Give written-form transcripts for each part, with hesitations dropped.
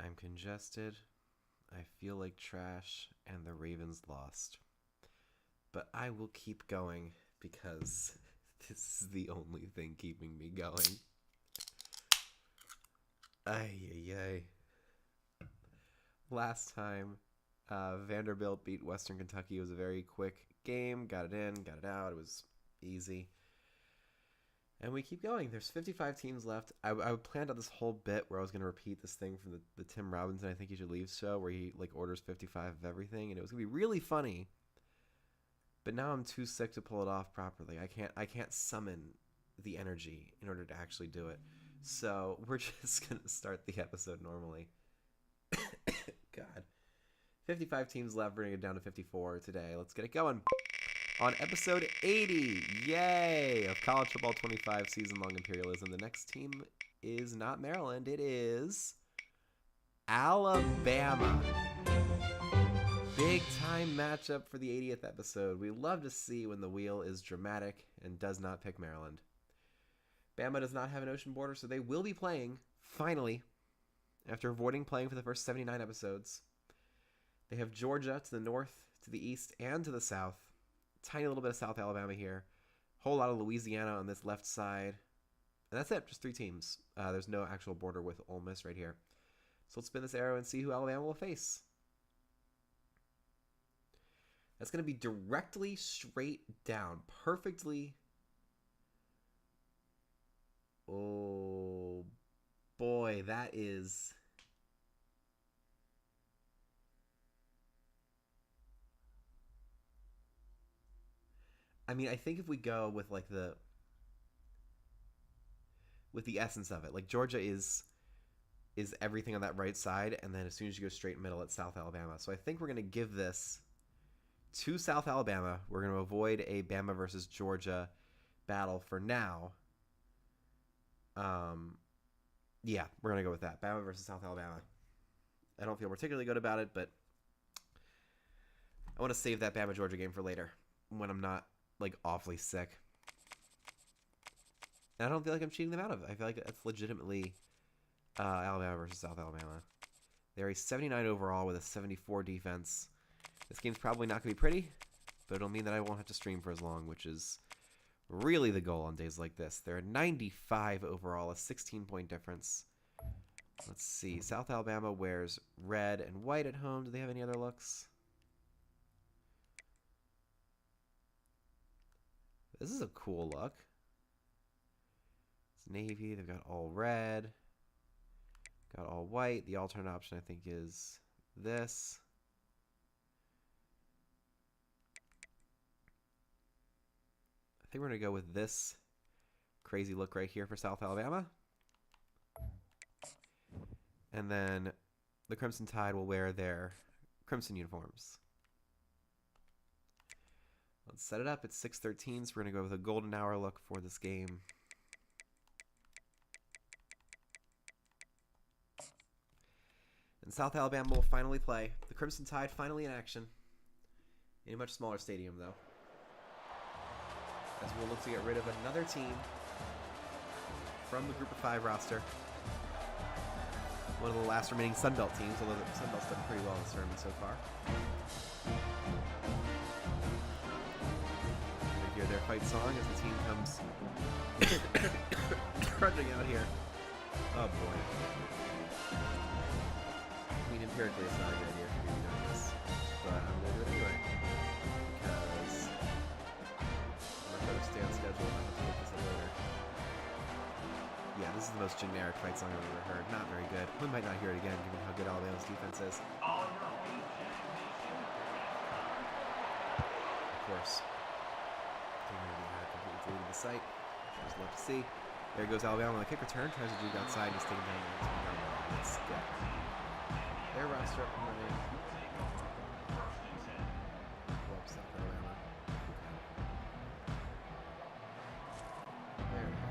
I'm congested. I feel like trash, and the Ravens lost. But I will keep going because this is the only thing keeping me going. Ay, ay, ay. Last time, Vanderbilt beat Western Kentucky. It was a very quick game. Got it in, got it out. It was easy. And we keep going. There's 55 teams left. I planned out this whole bit where I was going to repeat this thing from the Tim Robinson I Think You Should Leave show where he like orders 55 of everything, and it was going to be really funny. But now I'm too sick to pull it off properly. I can't summon the energy in order to actually do it. So we're just going to start the episode normally. God. 55 teams left, bringing it down to 54 today. Let's get it going. On episode 80, yay, of College Football 25 season-long Imperialism. The next team is not Maryland. It is Alabama. Big-time matchup for the 80th episode. We love to see when the wheel is dramatic and does not pick Maryland. Bama does not have an ocean border, so they will be playing, finally, after avoiding playing for the first 79 episodes. They have Georgia to the north, to the east, and to the south. Tiny little bit of South Alabama here. Whole lot of Louisiana on this left side. And that's it. Just 3 teams. There's no actual border with Ole Miss right here. So let's spin this arrow and see who Alabama will face. That's going to be directly straight down. Perfectly. Oh, boy. That is... I mean, I think if we go with like the essence of it, like Georgia is everything on that right side, and then as soon as you go straight middle, it's South Alabama. So I think we're going to give this to South Alabama. We're going to avoid a Bama versus Georgia battle for now. Yeah, we're going to go with that. Bama versus South Alabama. I don't feel particularly good about it, but I want to save that Bama-Georgia game for later when I'm not like awfully sick. And I don't feel like I'm cheating them out of it. I feel like that's legitimately Alabama versus South Alabama. They're a 79 overall with a 74 defense. This game's probably not going to be pretty, but it'll mean that I won't have to stream for as long, which is really the goal on days like this. They're a 95 overall, a 16-point difference. Let's see. South Alabama wears red and white at home. Do they have any other looks? This is a cool look. It's navy. They've got all red. Got all white. The alternate option, I think, is this. I think we're going to go with this crazy look right here for South Alabama. And then the Crimson Tide will wear their crimson uniforms. Let's set it up. It's 6:13, so we're going to go with a golden hour look for this game. And South Alabama will finally play. The Crimson Tide finally in action. In a much smaller stadium, though. As we'll look to get rid of another team from the Group of 5 roster. One of the last remaining Sun Belt teams, although the Sun Belt's done pretty well in this tournament so far. Hear their fight song as the team comes trudging out here. Oh boy. I mean, empirically it's not a good idea for me to be doing this, but I'm going to do it anyway. Because I'm going to try to stay on schedule and I have to look this up later. Yeah, this is the most generic fight song I've ever heard. Not very good. We might not hear it again given how good Alabama's defense is. Of course. Completely deleted the site, which I just love to see. There goes Alabama on the kick return. Tries to juke outside. He's taken down. Let's get their roster up and running. Pull up South Alabama. There we go.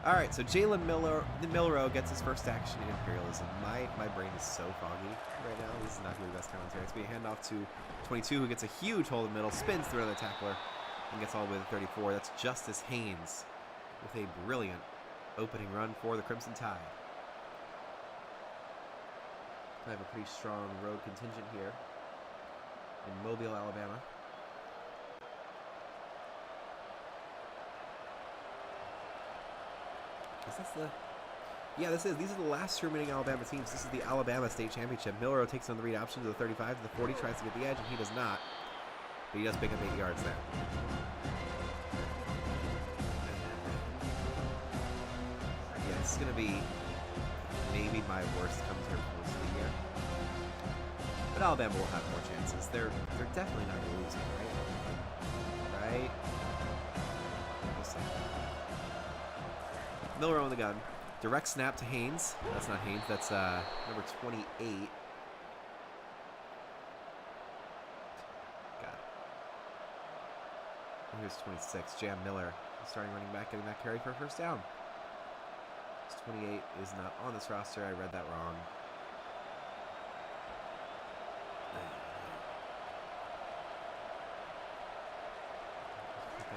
All right, so Jalen Milroe gets his first action in Imperialism. My brain is so foggy right now. This is not going to be the best commentary. It's going to be a handoff to 22, who gets a huge hole in the middle, spins through another tackler, and gets all the way to 34. That's Justice Haynes with a brilliant opening run for the Crimson Tide. I have a pretty strong road contingent here in Mobile, Alabama. Is this the... Yeah, this is. These are the last two remaining Alabama teams. This is the Alabama State Championship. Milroe takes on the read option to the 35 to the 40, tries to get the edge, and he does not. But he does pick up 8 yards there. Yeah, this is going to be maybe my worst commentary performance of the year. But Alabama will have more chances. They're definitely not going to lose here, right? Right? We'll see. Milroe on the gun. Direct snap to Haynes. That's not Haynes. That's number 28. God. Here's 26. Jam Miller, starting running back, getting that carry for a first down. This 28 is not on this roster. I read that wrong.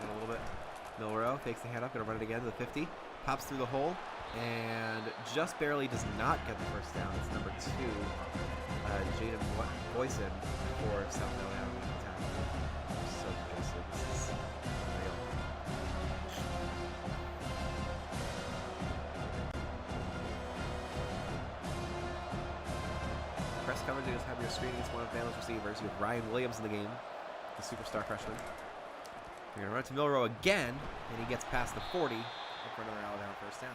A little bit. Milroe fakes the handoff. Going to run it again to the 50. Pops through the hole. And just barely does not get the first down. It's number 2, Jaden Boyson for South Alabama. So impressive. This is unreal. Press coverage, you just have your screen against one of Bama's receivers. You have Ryan Williams in the game, the superstar freshman. You're going to run it to Milroe again, and he gets past the 40 for another Alabama first down.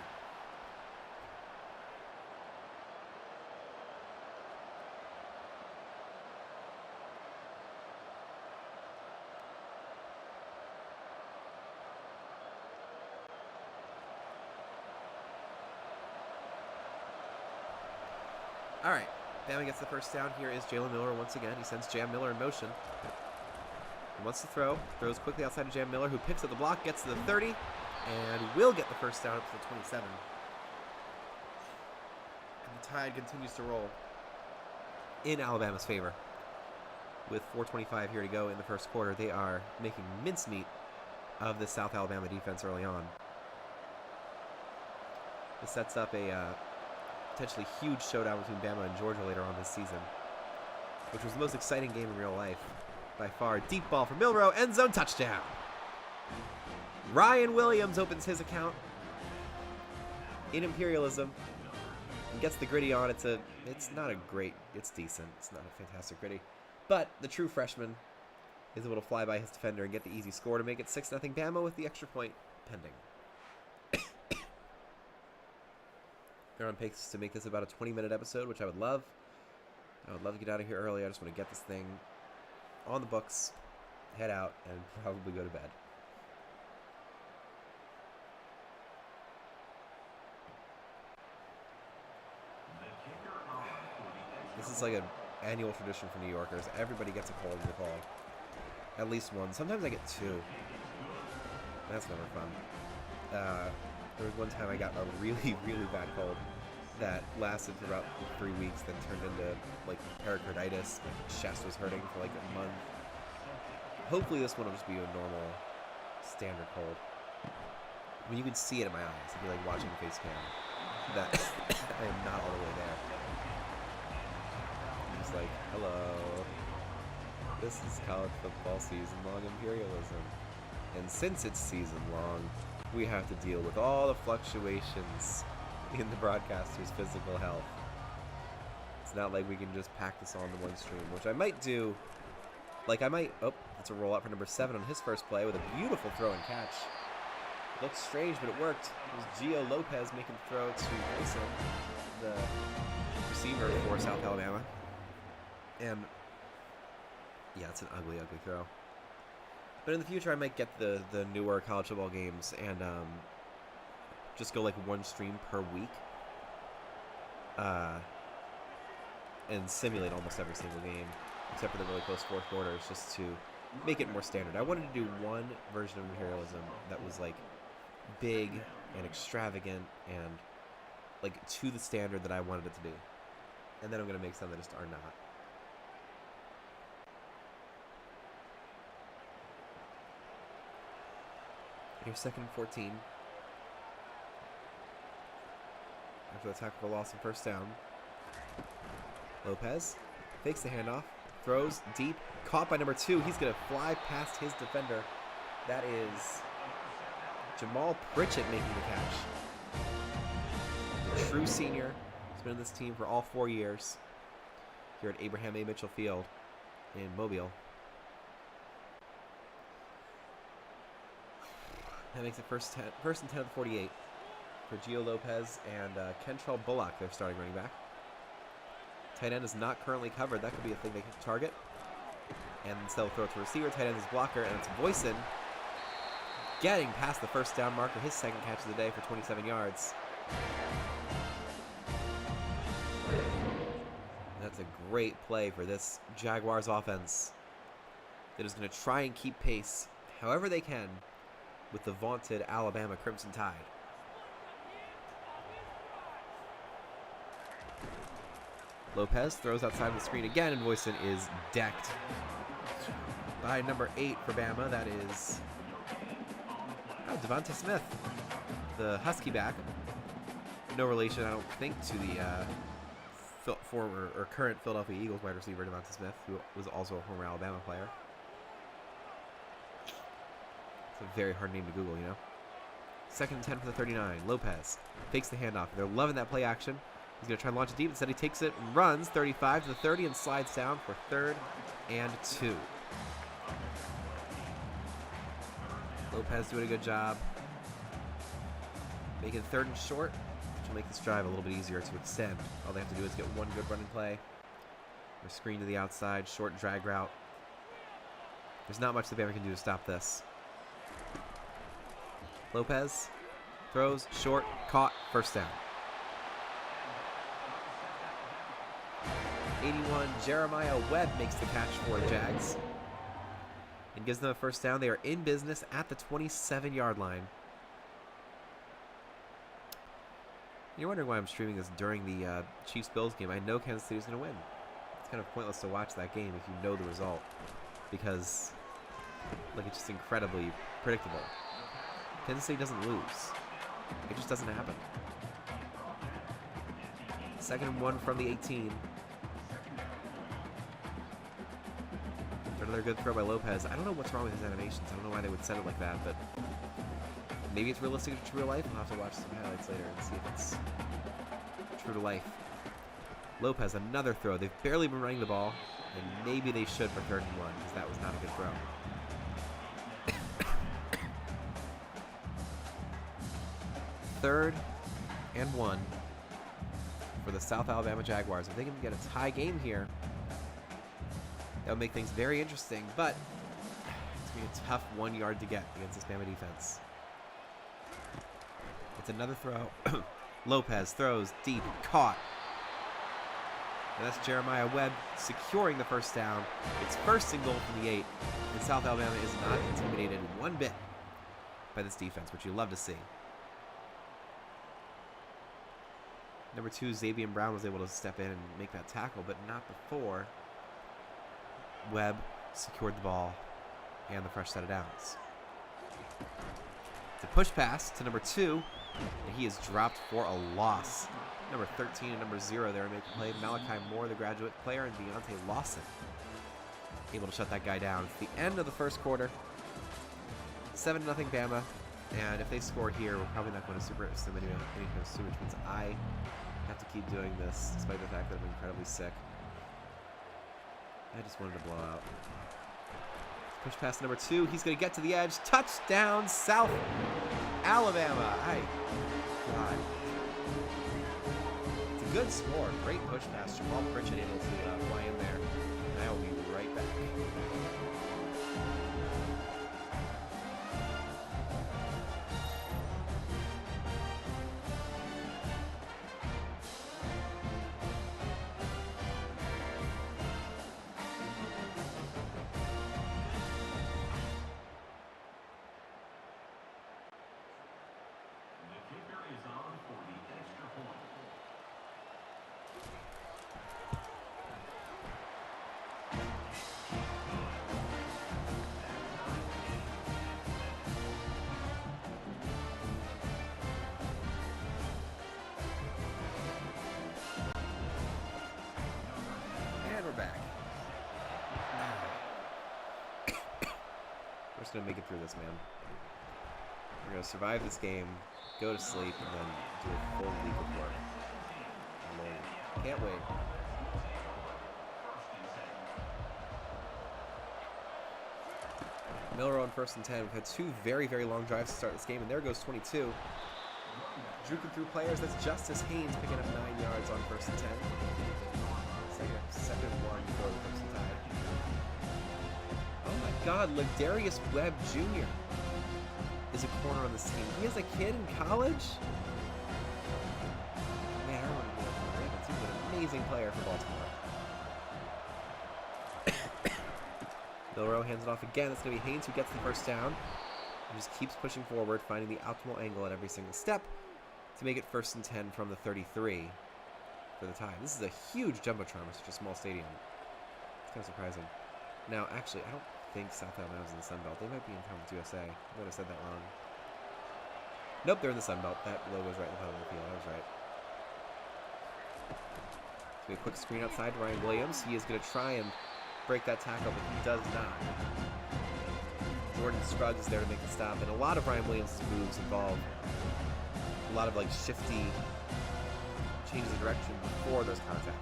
All right, Bama gets the first down. Here is Jalen Miller once again. He sends Jam Miller in motion. He wants to throw. Throws quickly outside of Jam Miller, who picks up the block, gets to the 30, and will get the first down up to the 27. And the tide continues to roll in Alabama's favor. With 4:25 here to go in the first quarter, they are making mincemeat of the South Alabama defense early on. This sets up a potentially huge showdown between Bama and Georgia later on this season, which was the most exciting game in real life by far. Deep ball for Milroe, end zone touchdown. Ryan Williams opens his account in Imperialism and gets the gritty on. It's not a great, it's decent. It's not a fantastic gritty, but the true freshman is able to fly by his defender and get the easy score to make it 6-0 Bama with the extra point pending. They're on pace to make this about a 20-minute episode, which I would love. I would love to get out of here early. I just want to get this thing on the books, head out, and probably go to bed. This is like an annual tradition for New Yorkers. Everybody gets a cold in the fall. At least one. Sometimes I get 2. That's never fun. There was one time I got a really, really bad cold that lasted for about 3 weeks, then turned into like pericarditis. My chest was hurting for like a month. Hopefully this one will just be a normal, standard cold. I mean, you can see it in my eyes if you're like watching the face cam that I am not all the way there. I'm just like, hello. This is college football season-long Imperialism. And since it's season-long, we have to deal with all the fluctuations in the broadcaster's physical health. It's not like we can just pack this on to one stream, which I might do. Like I might, oh, that's a rollout for number 7 on his first play with a beautiful throw and catch. Looks strange, but it worked. It was Gio Lopez making the throw to Grayson, the receiver for South Alabama. And yeah, it's an ugly, ugly throw. But in the future, I might get the newer college football games and just go like one stream per week and simulate almost every single game, except for the really close fourth quarters, just to make it more standard. I wanted to do one version of Imperialism that was like big and extravagant and like to the standard that I wanted it to be. And then I'm going to make some that just are not. Here's 2nd and 14. After the tackle for loss and first down. Lopez fakes the handoff, throws deep, caught by number 2. He's going to fly past his defender. That is Jamal Pritchett making the catch. The true senior. He's been in this team for all 4 years here at Abraham A. Mitchell Field in Mobile. That makes it first and 10 of the 48 for Gio Lopez and Kentrell Bullock, their starting running back. Tight end is not currently covered. That could be a thing they can target. And instead of throw it to receiver, tight end is blocker, and it's Voisin getting past the first down marker, his second catch of the day for 27 yards. That's a great play for this Jaguars offense that is going to try and keep pace however they can with the vaunted Alabama Crimson Tide. Lopez throws outside the screen again, and Voisin is decked by number 8 for Bama. That is Devonta Smith, the Husky back. No relation, I don't think, to the former or current Philadelphia Eagles wide receiver Devonta Smith, who was also a former Alabama player. It's a very hard name to Google, you know. 2nd and 10 for the 39. Lopez fakes the handoff. They're loving that play action. He's going to try and launch it deep. Instead, he takes it and runs 35 to the 30 and slides down for 3rd and 2. Lopez doing a good job making 3rd and short, which will make this drive a little bit easier to extend. All they have to do is get one good running play. Or screen to the outside, short drag route. There's not much the Bama can do to stop this. Lopez throws, short, caught, first down. 81, Jeremiah Webb makes the catch for the Jags and gives them a first down. They are in business at the 27-yard line. You're wondering why I'm streaming this during the Chiefs-Bills game. I know Kansas City is going to win. It's kind of pointless to watch that game if you know the result, because like, it's just incredibly predictable. Kansas City doesn't lose. It just doesn't happen. 2nd and 1 from the 18. Another good throw by Lopez. I don't know what's wrong with his animations. I don't know why they would set it like that, but maybe it's realistic to real life. I'll have to watch some highlights later and see if it's true to life. Lopez, another throw. They've barely been running the ball, and maybe they should for 3rd and 1, because that was not a good throw. 3rd and 1 for the South Alabama Jaguars. If they can get a tie game here, that would make things very interesting, but it's going to be a tough 1 yard to get against this Bama defense. It's another throw. Lopez throws deep, caught. And that's Jeremiah Webb securing the first down. It's 1st and goal from the 8, and South Alabama is not intimidated one bit by this defense, which you love to see. Number 2, Xavier Brown was able to step in and make that tackle, but not before Webb secured the ball and the fresh set of downs. It's a push pass to number 2, and he is dropped for a loss. Number 13 and number 0 there making play. Malachi Moore, the graduate player, and Deontay Lawson able to shut that guy down. It's the end of the first quarter. 7-0 Bama, and if they score here, we're probably not going to super assume anything soon, which means I have to keep doing this despite the fact that I'm incredibly sick. I just wanted to blow out. Push pass number 2. He's going to get to the edge. Touchdown, South Alabama. God. It's a good score. Great push pass. Jamal Pritchett able to fly in there. And I will be right back. just going to make it through this, man. We're going to survive this game, go to sleep, and then do a full week of work. Lord, can't wait. Milrow on 1st and 10. We've had 2 very, very long drives to start this game, and there goes 22. Juking through players. That's Justice Haynes picking up 9 yards on 1st and 10. Second and 1 for the Crimson Tide. Oh my God, Ladarius Webb Jr. is a corner on this team. He has a kid in college? Man, I don't want to be up for the Ravens. He's an amazing player for Baltimore. Milrow hands it off again. That's going to be Haynes who gets the first down. And just keeps pushing forward, finding the optimal angle at every single step to make it 1st and 10 from the 33 for the Tide. This is a huge jumbotron for such a small stadium. It's kind of surprising. Now, actually, I don't think South Alabama's in the Sun Belt. They might be in Conference USA. I might have said that wrong. Nope, they're in the Sun Belt. That logo's right in the middle of the field. I was right. So a quick screen outside to Ryan Williams. He is going to try and break that tackle, but he does not. Jordan Scruggs is there to make the stop, and a lot of Ryan Williams' moves involve a lot of like shifty changes of direction before there's contact.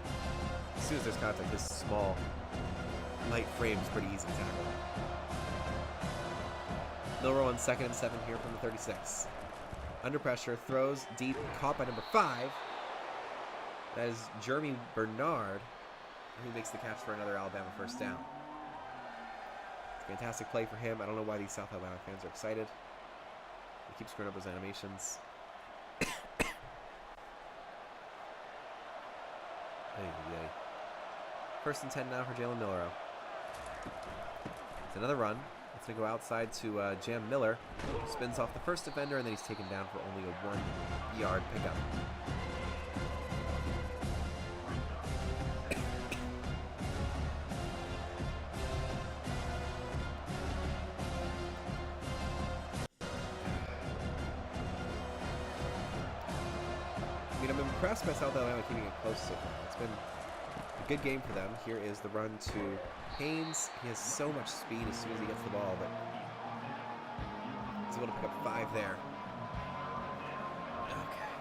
As soon as there's contact, this small, light frame is pretty easy to tackle. Milrow on 2nd and 7 here from the 36. Under pressure, throws deep, caught by number 5. That is Jeremy Bernard, who makes the catch for another Alabama first down. Fantastic play for him. I don't know why these South Alabama fans are excited. He keeps screwing up those animations. First and 10 now for Jalen Milrow. It's another run. It's going to go outside to Jam Miller. Spins off the first defender, and then he's taken down for only a 1-yard pickup. I mean, I'm impressed by South Alabama keeping it close so far. It's been a good game for them. Here is the run to Haynes. He has so much speed as soon as he gets the ball, but he's able to pick up 5 there. Okay.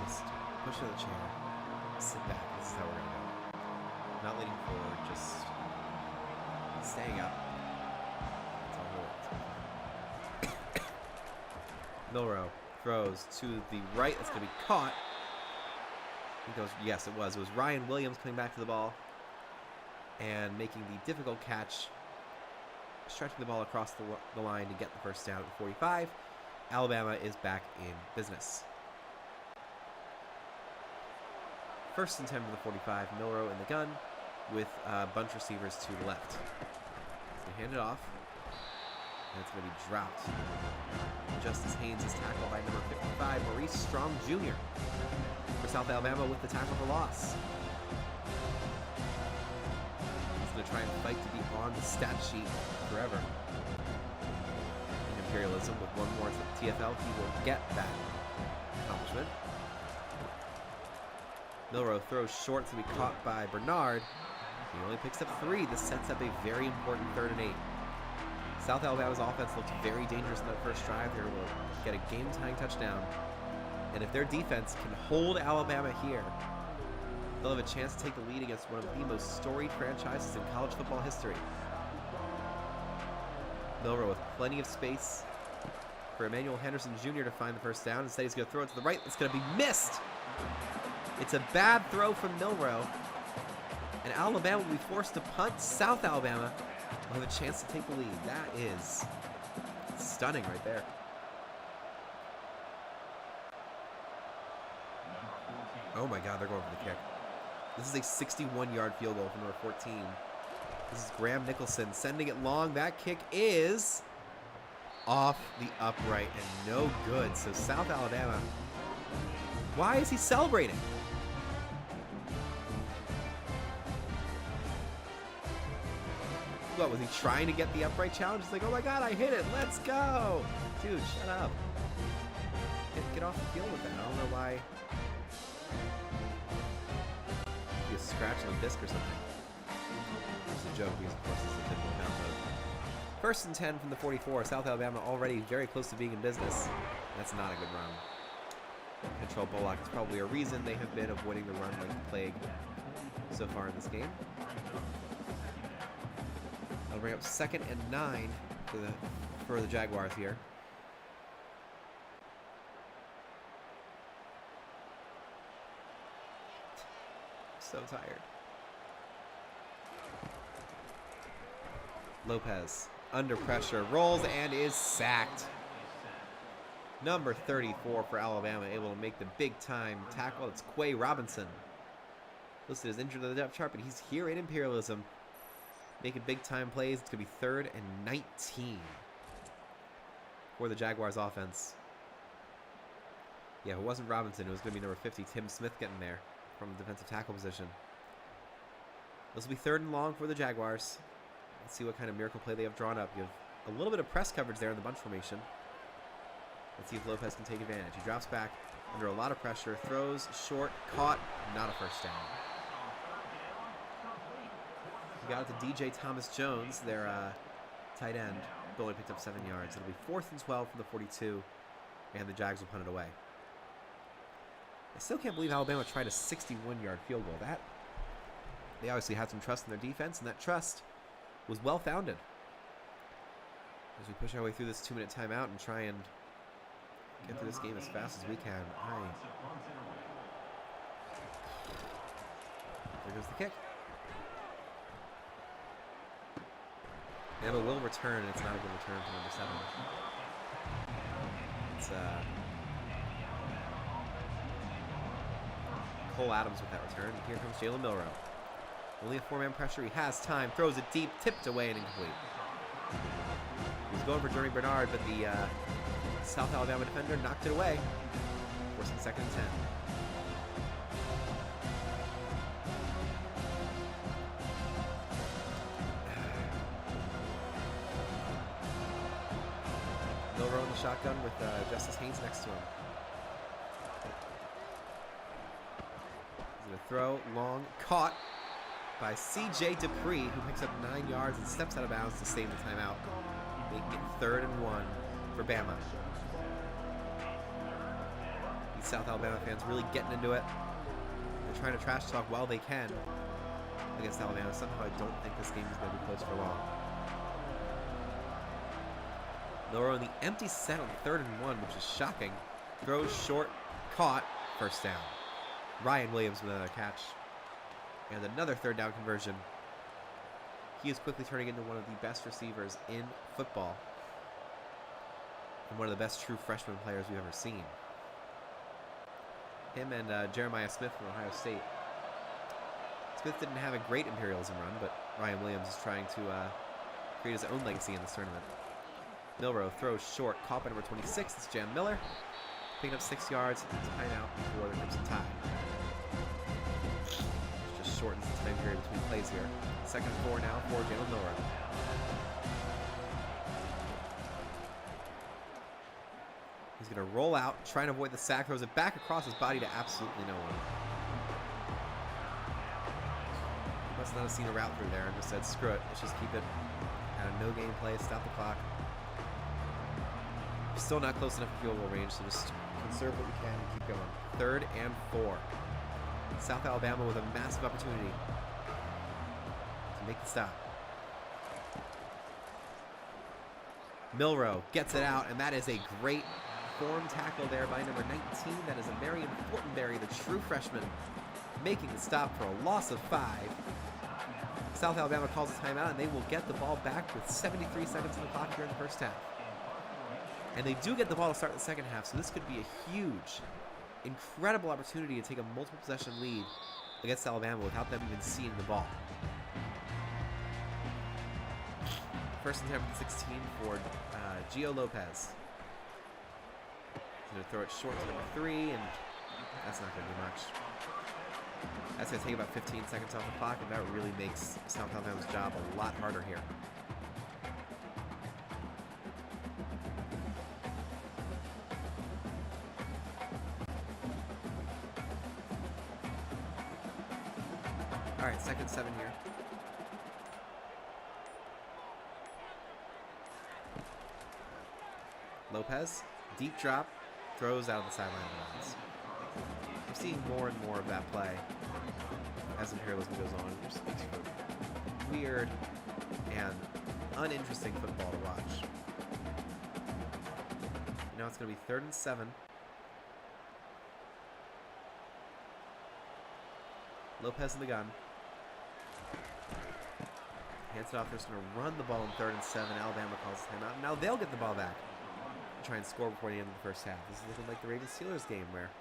Just push to the chair. Sit back. This is how we're going to go. Not leaning forward, just staying up. That's all it is. Milrow throws to the right. That's going to be caught. I think it was, yes, it was. It was Ryan Williams coming back to the ball and making the difficult catch, stretching the ball across the line to get the first down at the 45. Alabama is back in business. First and 10 for the 45. Milrow in the gun with bunch receivers to the left. They hand it off, and it's going to be dropped. Justice Haynes is tackled by number 55, Maurice Strong Jr. for South Alabama with the tackle for loss. He's going to try and fight to be on the stat sheet forever. In Imperialism, with one more TFL, he will get that accomplishment. Milrow throws short to be caught by Bernard. He only picks up 3. This sets up a very important 3rd and 8. South Alabama's offense looked very dangerous in that first drive. They will get a game-tying touchdown. And if their defense can hold Alabama here, they'll have a chance to take the lead against one of the most storied franchises in college football history. Milrow with plenty of space for Emmanuel Henderson Jr. to find the first down. Instead, he's going to throw it to the right. It's going to be missed. It's a bad throw from Milrow. And Alabama will be forced to punt. South Alabama will have a chance to take the lead. That is stunning right there. Oh my God, they're going for the kick. This is a 61-yard field goal from number 14. This is Graham Nicholson sending it long. That kick is off the upright and no good. So South Alabama, why is he celebrating? What, was he trying to get the upright challenge? He's like, oh my God, I hit it. Let's go. Dude, shut up. Get off the field with that. I don't know why. He was scratching a disc or something. a joke because, of course, it's a typical download. First and 10 from the 44. South Alabama already very close to being in business. That's not a good run. Control Bullock is probably a reason they have been avoiding the run like the plague so far in this game. That'll bring up 2nd and 9 for the Jaguars here. So tired. Lopez under pressure, rolls and is sacked. Number 34 for Alabama, able to make the big-time tackle. It's Quay Robinson. Listed as injured on the depth chart, but he's here in Imperialism, making big-time plays. It's going to be 3rd and 19 for the Jaguars offense. Yeah, if it wasn't Robinson, it was going to be number 50, Tim Smith, getting there from the defensive tackle position. This will be 3rd and long for the Jaguars. Let's see what kind of miracle play they have drawn up. You have a little bit of press coverage there in the bunch formation. Let's see if Lopez can take advantage. He drops back under a lot of pressure, throws short, caught, not a first down. He got it to DJ Thomas Jones, their tight end, but only picked up 7 yards. It'll be 4th and 12 from the 42, and the Jags will punt it away. I still can't believe Alabama tried a 61-yard field goal. They obviously had some trust in their defense, and that trust was well-founded. As we push our way through this 2-minute timeout and try and get through this game as fast as we can. There goes the kick. Bama will return, and it's not a good return for number 7. It's Cole Adams with that return. Here comes Jalen Milrow. Only a 4-man pressure. He has time. Throws it deep. Tipped away and incomplete. He was going for Jeremy Bernard, but the South Alabama defender knocked it away. Forcing 2nd and 10. Milrow in the shotgun with Justice Haynes next to him. He's going to throw long. Caught by C.J. Dupree, who picks up 9 yards and steps out of bounds to save the timeout, making it 3rd and 1 for Bama. These South Alabama fans really getting into it. They're trying to trash talk while they can against Alabama. Somehow I don't think this game is going to be close for long. Milrow in the empty set on 3rd and 1, which is shocking. Throws short, caught, first down. Ryan Williams with another catch. And another 3rd down conversion. He is quickly turning into one of the best receivers in football. And one of the best true freshman players we've ever seen. Him and Jeremiah Smith from Ohio State. Smith didn't have a great Imperialism run, but Ryan Williams is trying to create his own legacy in this tournament. Milrow throws short, caught by number 26. It's Jam Miller. Picking up 6 yards. Timeout before the Crimson Tide. Just shortens the time period between plays here. 2nd and 4 now for Jalen Milrow. He's going to roll out, trying to avoid the sack. Throws it back across his body to absolutely no one. He must not have seen a route through there and just said, screw it. Let's just keep it at a no-game play. Stop the clock. Still not close enough for field goal range, so just conserve what we can and keep going. 3rd and 4. South Alabama with a massive opportunity to make the stop. Milrow gets it out, and that is a great form tackle there by number 19. That is a Marion Fortenberry, the true freshman, making the stop for a loss of 5. South Alabama calls a timeout, and they will get the ball back with 73 seconds on the clock here in the first half. And they do get the ball to start the second half, so this could be a huge, incredible opportunity to take a multiple possession lead against Alabama without them even seeing the ball. 1st and 10 from 16 for Gio Lopez. He's going to throw it short to number 3, and that's not going to do much. That's going to take about 15 seconds off the clock, and that really makes South Alabama's job a lot harder here. All right, 2nd and 7 here. Lopez, deep drop, throws out of the sideline of bounds. I'm seeing more and more of that play as Imperialism goes on, which makes for weird and uninteresting football to watch. Now it's going to be 3rd and 7. Lopez in the gun. Hands it off. They're just going to run the ball in 3rd and 7. Alabama calls timeout. Now they'll get the ball back. Try and score before the end of the first half. This is looking like the Ravens-Steelers game where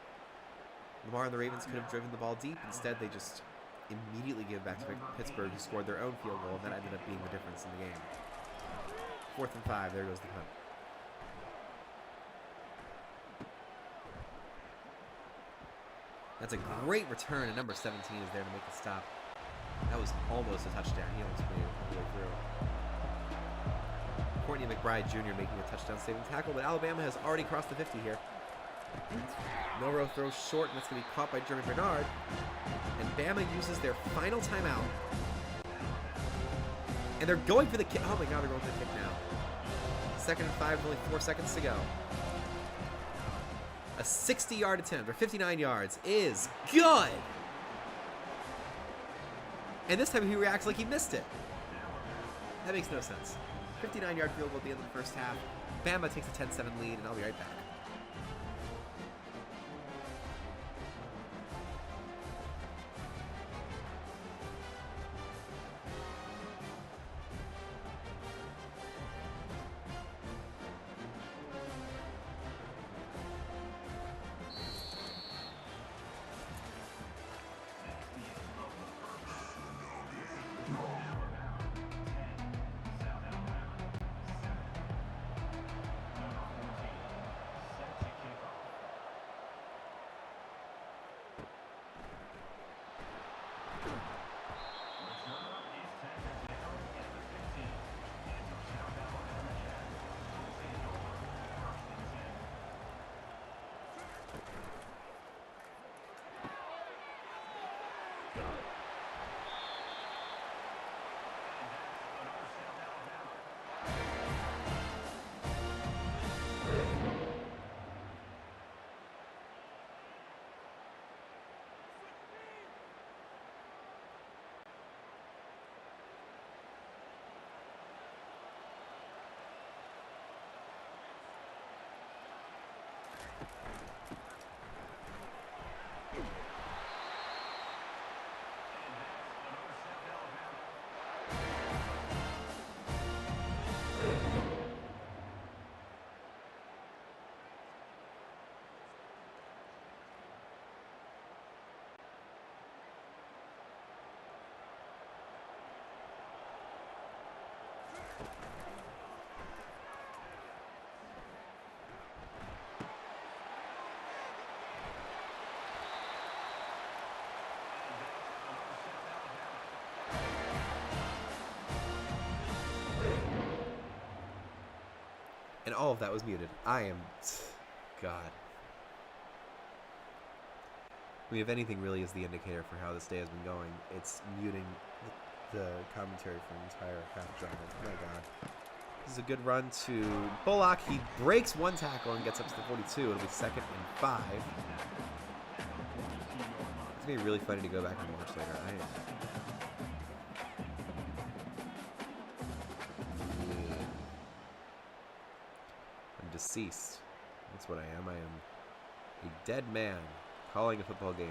Lamar and the Ravens could have driven the ball deep. Instead, they just immediately gave it back to Pittsburgh, who scored their own field goal, and that ended up being the difference in the game. 4th and 5. There goes the punt. That's a great return, and number 17 is there to make the stop. That was almost a touchdown. He almost made it all the way through. Courtney McBride Jr. making a touchdown-saving tackle, but Alabama has already crossed the 50 here. Milrow throws short, and that's going to be caught by Jeremy Bernard. And Bama uses their final timeout. And they're going for the kick. Oh my God, they're going for the kick now. 2nd and 5, only 4 seconds to go. A 60-yard attempt, or 59 yards, is good. And this time he reacts like he missed it. That makes no sense. 59-yard field goal at the end of the first half. Bama takes a 10-7 lead, and I'll be right back. And all of that was muted. I am... God. I mean, if anything really is the indicator for how this day has been going, it's muting the commentary for an entire half drive. Oh my God. This is a good run to Bullock. He breaks one tackle and gets up to the 42. It'll be 2nd and 5. It's going to be really funny to go back and watch later. I'm deceased. That's what I am. I am a dead man calling a football game.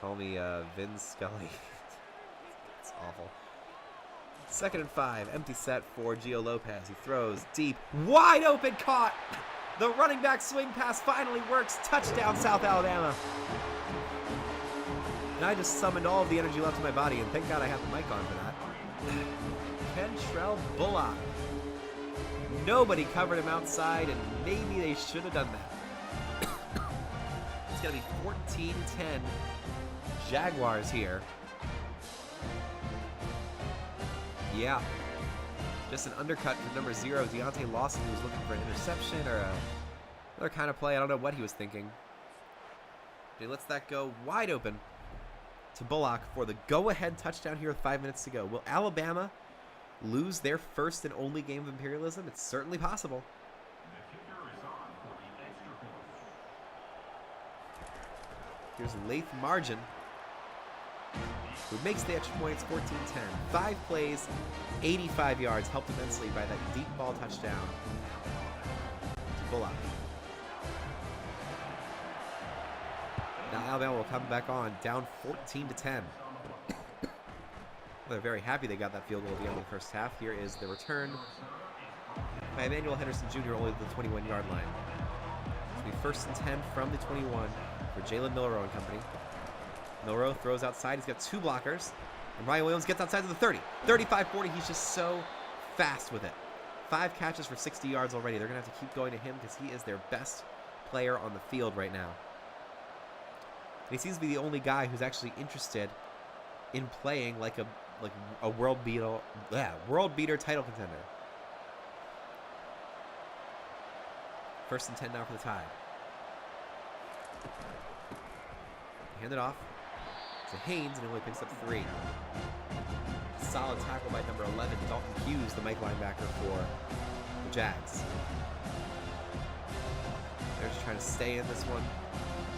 Call me Vin Scully. It's awful. 2nd and 5. Empty set for Gio Lopez. He throws deep. Wide open, caught! The running back swing pass finally works. Touchdown, South Alabama. And I just summoned all of the energy left in my body, and thank God I have the mic on for that. Kentrell Bullock. Nobody covered him outside, and maybe they should have done that. It's going to be 14-10 Jaguars here. Yeah. Just an undercut from number 0, Deontay Lawson, who was looking for an interception or another kind of play. I don't know what he was thinking. But he lets that go wide open to Bullock for the go-ahead touchdown here with 5 minutes to go. Will Alabama lose their first and only game of Imperialism? It's certainly possible. Here's Lath Margin, who makes the extra points, 14-10. 5 plays, 85 yards, helped immensely by that deep ball touchdown to Bullock. Now Alabama will come back on, down 14-10. They're very happy they got that field goal at the end of the first half. Here is the return by Emmanuel Henderson Jr. only to the 21-yard line. It'll be 1st and 10 from the 21 for Jalen Milroe and company. Milroe throws outside. He's got 2 blockers. And Ryan Williams gets outside to the 30. 35-40. He's just so fast with it. 5 catches for 60 yards already. They're going to have to keep going to him because he is their best player on the field right now. And he seems to be the only guy who's actually interested in playing like a world beater title contender. 1st and 10 now for the Tide. Hand it off to Haynes, and he only picks up 3. Solid tackle by number 11, Dalton Hughes, the Mike linebacker for the Jags. They're just trying to stay in this one,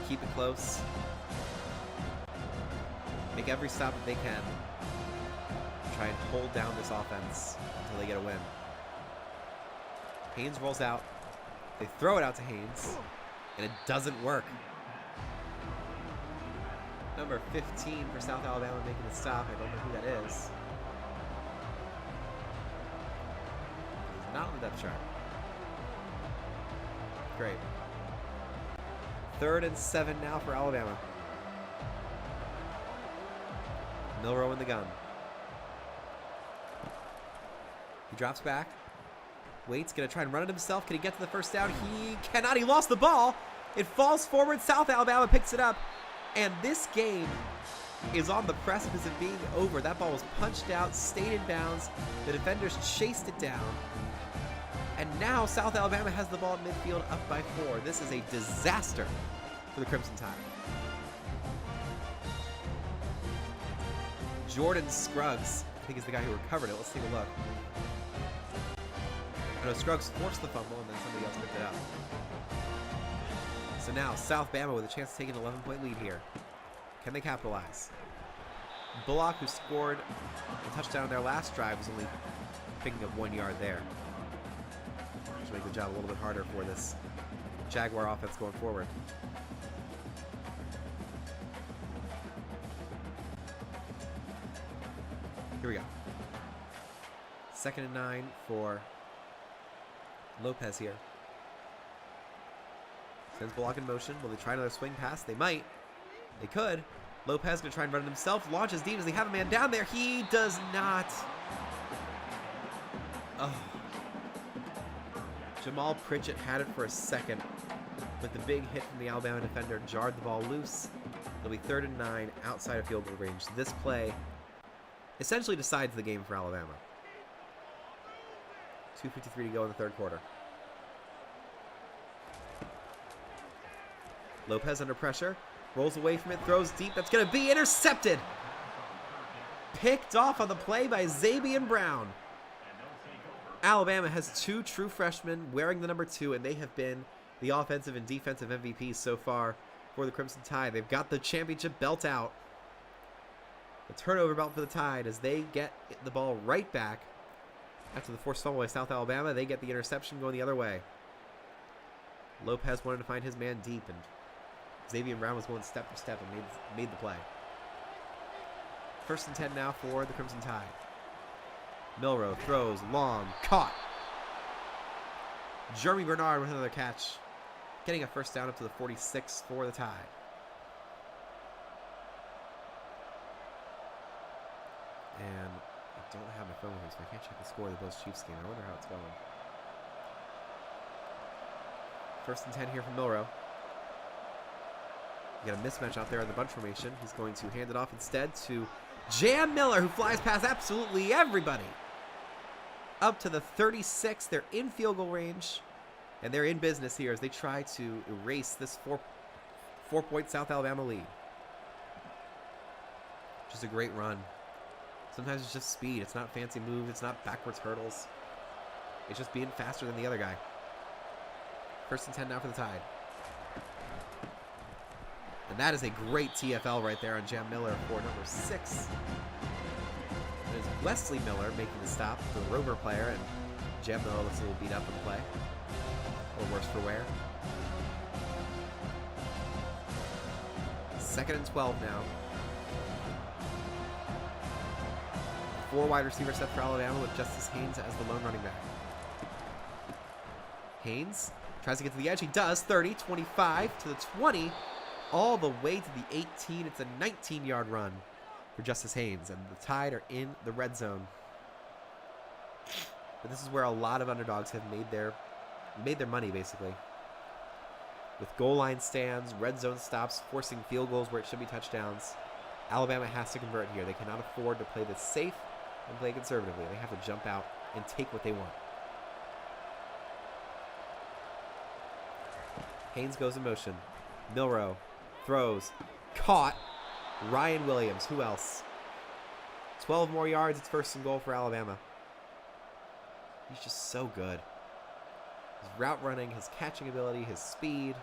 keep it close, make every stop that they can, try and hold down this offense until they get a win. Haynes rolls out. They throw it out to Haynes, and it doesn't work. Number 15 for South Alabama making the stop. I don't know who that is. He's not on the depth chart. Great. 3rd and 7 now for Alabama. Milroe in the gun. He drops back. Waits, gonna try and run it himself. Can he get to the first down? He cannot. He lost the ball. It falls forward. South Alabama picks it up. And this game is on the precipice of being over. That ball was punched out, stayed in bounds. The defenders chased it down. And now South Alabama has the ball at midfield, up by 4. This is a disaster for the Crimson Tide. Jordan Scruggs, I think, is the guy who recovered it. Let's take a look. I know Scruggs forced the fumble, and then somebody else picked it up. So now, South Bama with a chance to take an 11-point lead here. Can they capitalize? Bullock, who scored a touchdown on their last drive, was only picking up 1 yard there. Which makes the job a little bit harder for this Jaguar offense going forward. Here we go. 2nd and 9 for Lopez here. Sends Bullock in motion. Will they try another swing pass? They might. They could. Lopez going to try and run it himself. Launches deep. Does he have a man down there? He does not. Oh. Jamal Pritchett had it for a second, but the big hit from the Alabama defender jarred the ball loose. It'll be 3rd and 9 outside of field goal range. This play essentially decides the game for Alabama. 2:53 to go in the 3rd quarter. Lopez under pressure, rolls away from it, throws deep. That's going to be intercepted. Picked off on the play by Zabian Brown. Alabama has 2 true freshmen wearing the number 2, and they have been the offensive and defensive MVPs so far for the Crimson Tide. They've got the championship belt out. The turnover belt for the Tide as they get the ball right back. After the forced fumble by South Alabama, they get the interception going the other way. Lopez wanted to find his man deep, and Xavier Brown was going step for step and made the play. 1st and 10 now for the Crimson Tide. Milroe throws long, caught. Jeremy Bernard with another catch, getting a 1st down up to the 46 for the Tide. And I don't have my phone with me, so I can't check the score of the Bills Chiefs game. I wonder how it's going. 1st and 10 here from Milroe. You got a mismatch out there in the bunch formation. He's going to hand it off instead to Jam Miller, who flies past absolutely everybody. Up to the 36. They're in field goal range, and they're in business here as they try to erase this four-point South Alabama lead. Just a great run. Sometimes it's just speed. It's not fancy moves. It's not backwards hurdles. It's just being faster than the other guy. 1st and 10 now for the Tide. And that is a great TFL right there on Jam Miller for number 6. It is Wesley Miller making the stop, the Rover player, and Jam Miller looks a little beat up in play. Or worse for wear. 2nd and 12 now. 4 wide receiver set for Alabama with Justice Haynes as the lone running back. Haynes tries to get to the edge. He does. 30, 25 to the 20, all the way to the 18. It's a 19-yard run for Justice Haynes, and the Tide are in the red zone. But this is where a lot of underdogs have made their money, basically. With goal line stands, red zone stops, forcing field goals where it should be touchdowns. Alabama has to convert here. They cannot afford to play this safe and play conservatively. They have to jump out and take what they want. Haynes goes in motion. Milrow throws. Caught. Ryan Williams. Who else? 12 more yards. It's 1st and goal for Alabama. He's just so good. His route running, his catching ability, his speed.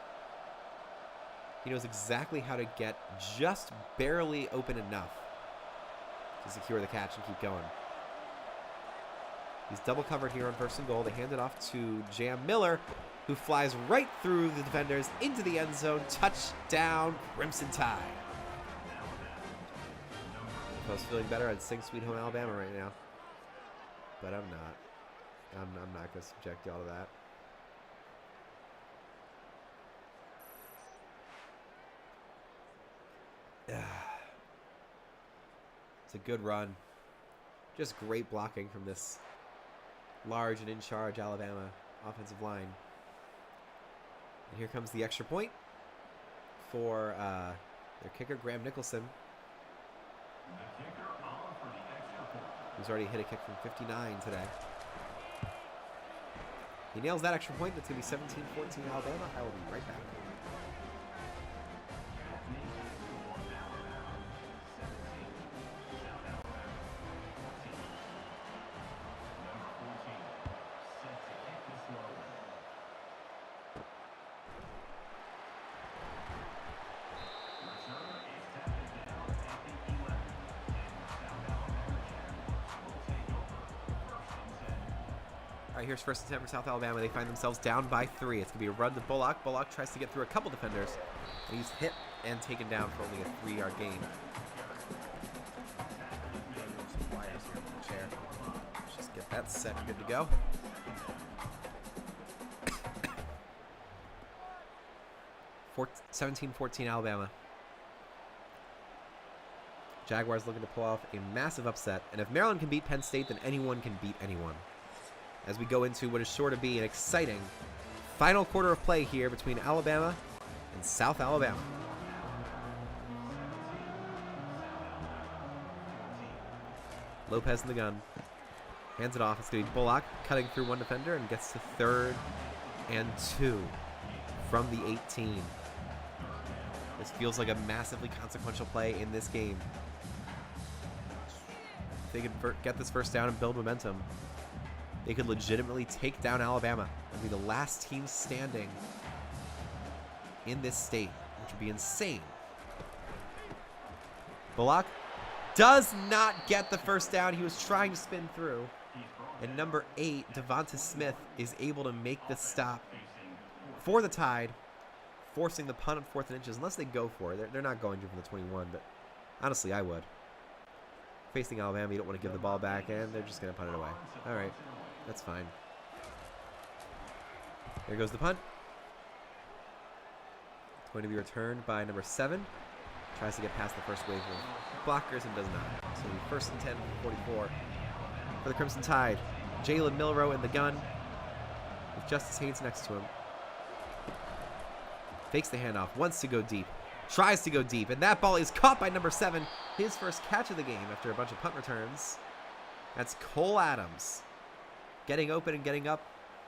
He knows exactly how to get just barely open enough to secure the catch and keep going. He's double covered here on 1st and goal. They hand it off to Jam Miller, who flies right through the defenders into the end zone. Touchdown, Crimson Tide. If I was feeling better, I'd sing Sweet Home Alabama right now. But I'm not. I'm not going to subject y'all to that. It's a good run. Just great blocking from this large and in-charge Alabama offensive line. And here comes the extra point for their kicker, Graham Nicholson. He's already hit a kick from 59 today. He nails that extra point. It's going to be 17-14 Alabama. I will be right back. All right, here's 1st and 10 for South Alabama. They find themselves down by 3. It's going to be a run to Bullock. Bullock tries to get through a couple defenders, and he's hit and taken down for only a 3-yard gain. Some wires here on the chair. Let's just get that set good to go. For 17-14 Alabama. Jaguars looking to pull off a massive upset, and if Maryland can beat Penn State, then anyone can beat anyone. As we go into what is sure to be an exciting final quarter of play here between Alabama and South Alabama. Lopez in the gun. Hands it off. It's going to be Bullock cutting through one defender and gets to 3rd and 2 from the 18. This feels like a massively consequential play in this game. If they could get this first down and build momentum, they could legitimately take down Alabama and be the last team standing in this state, which would be insane. Bullock does not get the first down. He was trying to spin through. And number 8, Devonta Smith, is able to make the stop for the Tide, forcing the punt on 4th and inches, unless they go for it. They're not going to from the 21, but honestly, I would. Facing Alabama, you don't want to give the ball back, and they're just going to punt it away. All right. That's fine. There goes the punt. It's going to be returned by number 7. Tries to get past the first wave of blockers and does not. So it'll be 1st and 10 from 44 for the Crimson Tide. Jalen Milrow in the gun with Justice Haynes next to him. Fakes the handoff. Wants to go deep. Tries to go deep. And that ball is caught by number 7. His first catch of the game after a bunch of punt returns. That's Cole Adams. Getting open and getting up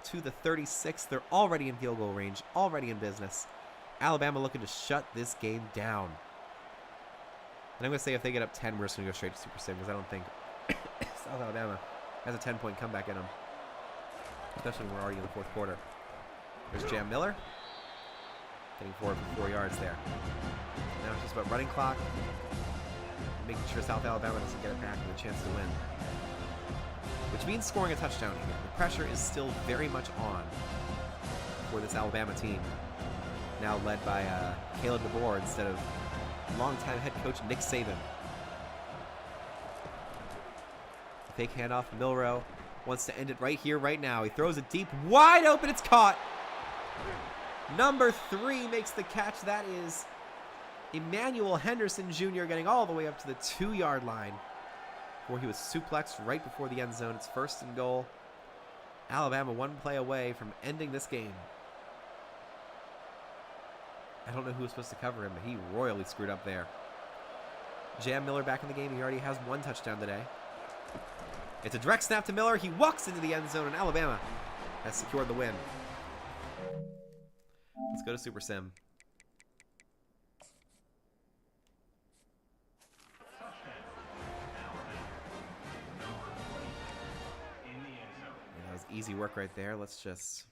to the 36. They're already in field goal range, already in business. Alabama looking to shut this game down. And I'm going to say if they get up 10, we're just going to go straight to Super Sim, because I don't think South Alabama has a 10-point comeback in them, especially when we're already in the 4th quarter. There's Jam Miller. Getting forward for 4 yards there. Now it's just about running clock. Making sure South Alabama doesn't get it back with a chance to win. Which means scoring a touchdown here. The pressure is still very much on for this Alabama team. Now led by Caleb DeBoer instead of longtime head coach Nick Saban. Fake handoff. Milrow wants to end it right here, right now. He throws it deep, wide open. It's caught. Number 3 makes the catch. That is Emmanuel Henderson Jr. getting all the way up to the 2-yard line where he was suplexed right before the end zone. It's 1st and goal. Alabama one play away from ending this game. I don't know who was supposed to cover him, but he royally screwed up there. Jam Miller back in the game. He already has 1 touchdown today. It's a direct snap to Miller. He walks into the end zone, and Alabama has secured the win. Let's go to Super Sim. Yeah, that was easy work right there. Let's just...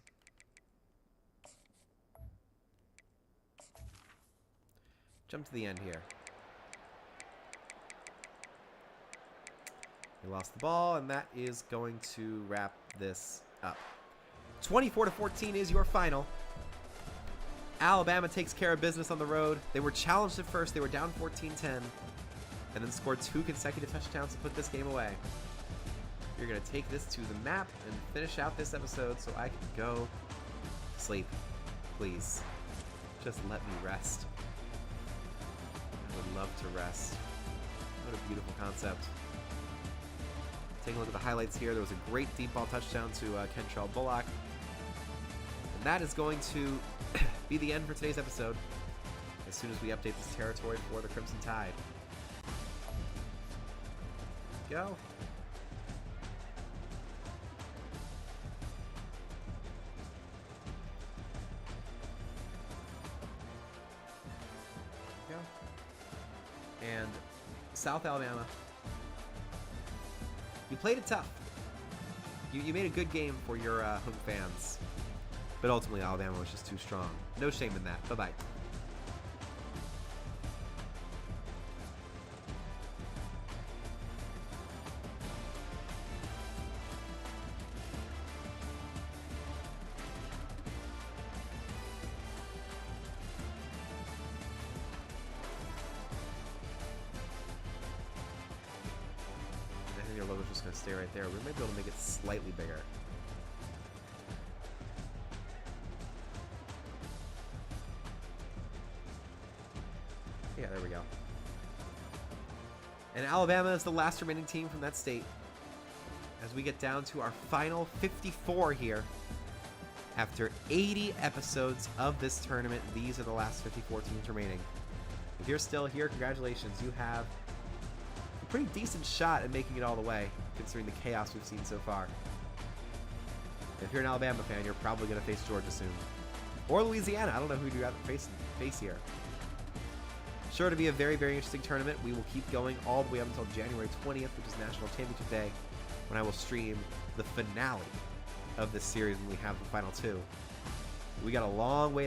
jump to the end here. He lost the ball, and that is going to wrap this up. 24-14 is your final. Alabama takes care of business on the road. They were challenged at first. They were down 14-10, and then scored 2 consecutive touchdowns to put this game away. You're going to take this to the map and finish out this episode so I can go to sleep. Please. Just let me rest. I would love to rest. What a beautiful concept. Taking a look at the highlights here, there was a great deep ball touchdown to Kentrell Bullock. And that is going to be the end for today's episode as soon as we update this territory for the Crimson Tide. Go. Go. And South Alabama, you played it tough. You made a good game for your home fans. But ultimately, Alabama was just too strong. No shame in that. Bye-bye. I think your logo's just going to stay right there. We might be able to make it slightly bigger. Yeah, there we go. And Alabama is the last remaining team from that state. As we get down to our final 54 here. After 80 episodes of this tournament, these are the last 54 teams remaining. If you're still here, congratulations. You have a pretty decent shot at making it all the way, considering the chaos we've seen so far. If you're an Alabama fan, you're probably going to face Georgia soon. Or Louisiana. I don't know who you'd rather face here. Sure to be a very, very interesting tournament. We will keep going all the way up until January 20th, which is National Championship Day, when I will stream the finale of this series when we have the final 2. We got a long way to go.